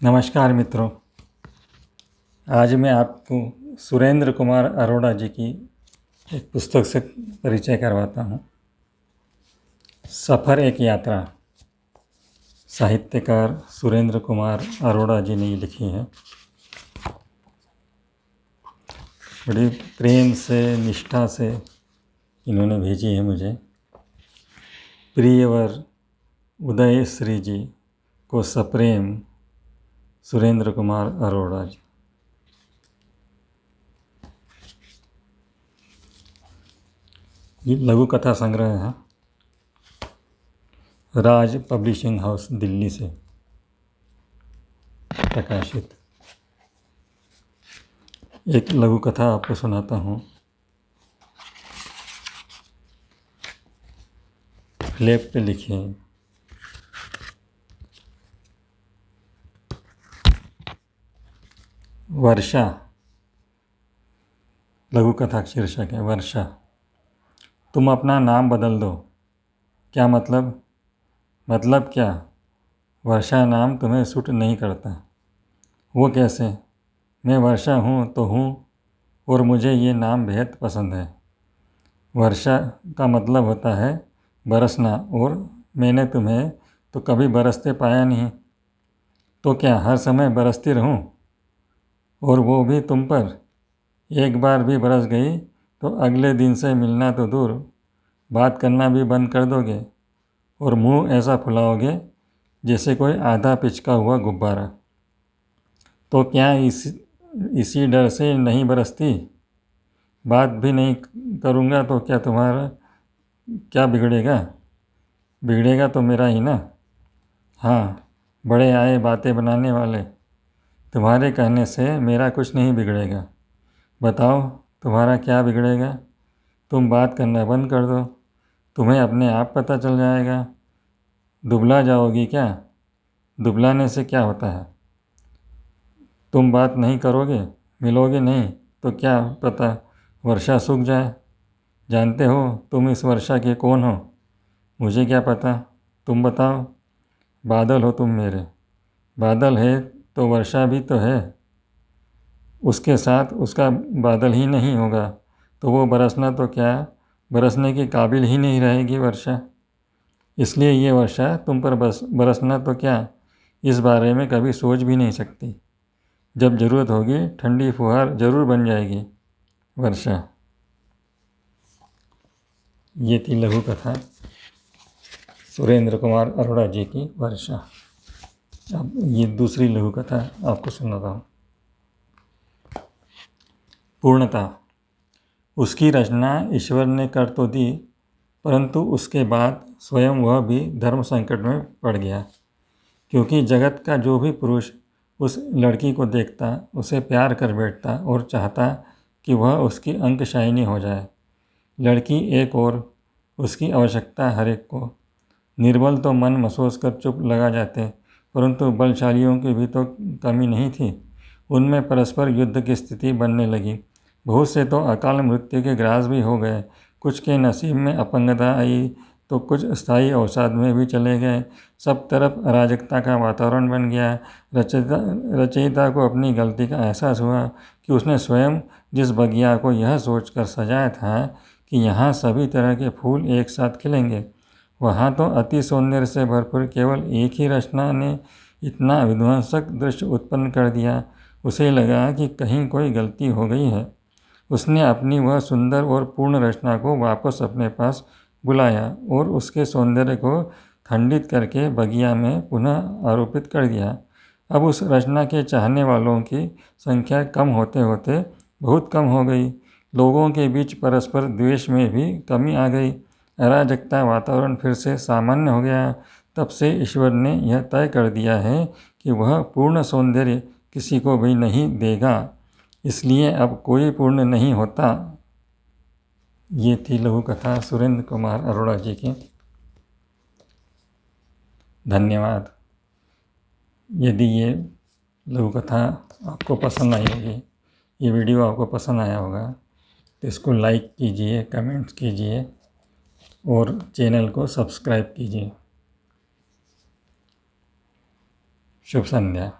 नमस्कार मित्रों। आज मैं आपको सुरेंद्र कुमार अरोड़ा जी की एक पुस्तक से परिचय करवाता हूँ। सफ़र एक यात्रा। साहित्यकार सुरेंद्र कुमार अरोड़ा जी ने लिखी है। बड़ी प्रेम से, निष्ठा से इन्होंने भेजी है मुझे। प्रियवर उदय श्री जी को सप्रेम, सुरेंद्र कुमार अरोड़ा जी। ये लघु कथा संग्रह है, राज पब्लिशिंग हाउस दिल्ली से प्रकाशित। एक लघु कथा आपको सुनाता हूँ। फ्लैप पे लिखी है। वर्षा। लघु कथा शीर्षक है वर्षा। तुम अपना नाम बदल दो। क्या मतलब? मतलब क्या? वर्षा नाम तुम्हें सूट नहीं करता। वो कैसे? मैं वर्षा हूँ तो हूँ, और मुझे ये नाम बेहद पसंद है। वर्षा का मतलब होता है बरसना, और मैंने तुम्हें तो कभी बरसते पाया नहीं। तो क्या हर समय बरसती रहूं? और वो भी तुम पर? एक बार भी बरस गई तो अगले दिन से मिलना तो दूर, बात करना भी बंद कर दोगे, और मुंह ऐसा फुलाओगे जैसे कोई आधा पिचका हुआ गुब्बारा। तो क्या इसी डर से नहीं बरसती? बात भी नहीं करूँगा तो क्या तुम्हारा क्या बिगड़ेगा? बिगड़ेगा तो मेरा ही ना। हाँ, बड़े आए बातें बनाने वाले। तुम्हारे कहने से मेरा कुछ नहीं बिगड़ेगा। बताओ, तुम्हारा क्या बिगड़ेगा? तुम बात करना बंद कर दो, तुम्हें अपने आप पता चल जाएगा। दुबला जाओगी क्या? दुबलाने से क्या होता है? तुम बात नहीं करोगे, मिलोगे नहीं, तो क्या पता वर्षा सूख जाए। जानते हो तुम इस वर्षा के कौन हो? मुझे क्या पता, तुम बताओ। बादल हो तुम मेरे। बादल है तो वर्षा भी तो है। उसके साथ उसका बादल ही नहीं होगा तो वो बरसना तो क्या, बरसने के काबिल ही नहीं रहेगी वर्षा। इसलिए ये वर्षा तुम पर बरसना तो क्या, इस बारे में कभी सोच भी नहीं सकती। जब ज़रूरत होगी ठंडी फुहार ज़रूर बन जाएगी वर्षा। ये थी लघु कथा सुरेंद्र कुमार अरोड़ा जी की वर्षा। अब ये दूसरी लघु कथा आपको सुनाता हूँ। पूर्णता। उसकी रचना ईश्वर ने कर तो दी, परंतु उसके बाद स्वयं वह भी धर्म संकट में पड़ गया, क्योंकि जगत का जो भी पुरुष उस लड़की को देखता उसे प्यार कर बैठता और चाहता कि वह उसकी अंकशायिनी हो जाए। लड़की एक और, उसकी आवश्यकता हर एक को। निर्बल तो मन महसूस कर चुप लगा जाते, परंतु बलशालियों की भी तो कमी नहीं थी। उनमें परस्पर युद्ध की स्थिति बनने लगी। बहुत से तो अकाल मृत्यु के ग्रास भी हो गए। कुछ के नसीब में अपंगता आई तो कुछ स्थायी अवसाद में भी चले गए। सब तरफ अराजकता का वातावरण बन गया। रचयिता को अपनी गलती का एहसास हुआ कि उसने स्वयं जिस बगिया को यह सोचकर सजाया था कि यहाँ सभी तरह के फूल एक साथ खिलेंगे, वहाँ तो अति सौंदर्य से भरपूर केवल एक ही रचना ने इतना विध्वंसक दृश्य उत्पन्न कर दिया। उसे लगा कि कहीं कोई गलती हो गई है। उसने अपनी वह सुंदर और पूर्ण रचना को वापस अपने पास बुलाया और उसके सौंदर्य को खंडित करके बगिया में पुनः आरोपित कर दिया। अब उस रचना के चाहने वालों की संख्या कम होते होते बहुत कम हो गई। लोगों के बीच परस्पर द्वेष में भी कमी आ गई। अराजकता वातावरण फिर से सामान्य हो गया। तब से ईश्वर ने यह तय कर दिया है कि वह पूर्ण सौंदर्य किसी को भी नहीं देगा, इसलिए अब कोई पूर्ण नहीं होता। ये थी लघु कथा सुरेंद्र कुमार अरोड़ा जी की। धन्यवाद। यदि ये लघु कथा आपको पसंद आई होगी, ये वीडियो आपको पसंद आया होगा, तो इसको लाइक कीजिए, कमेंट्स कीजिए और चैनल को सब्सक्राइब कीजिए। शुभ संध्या।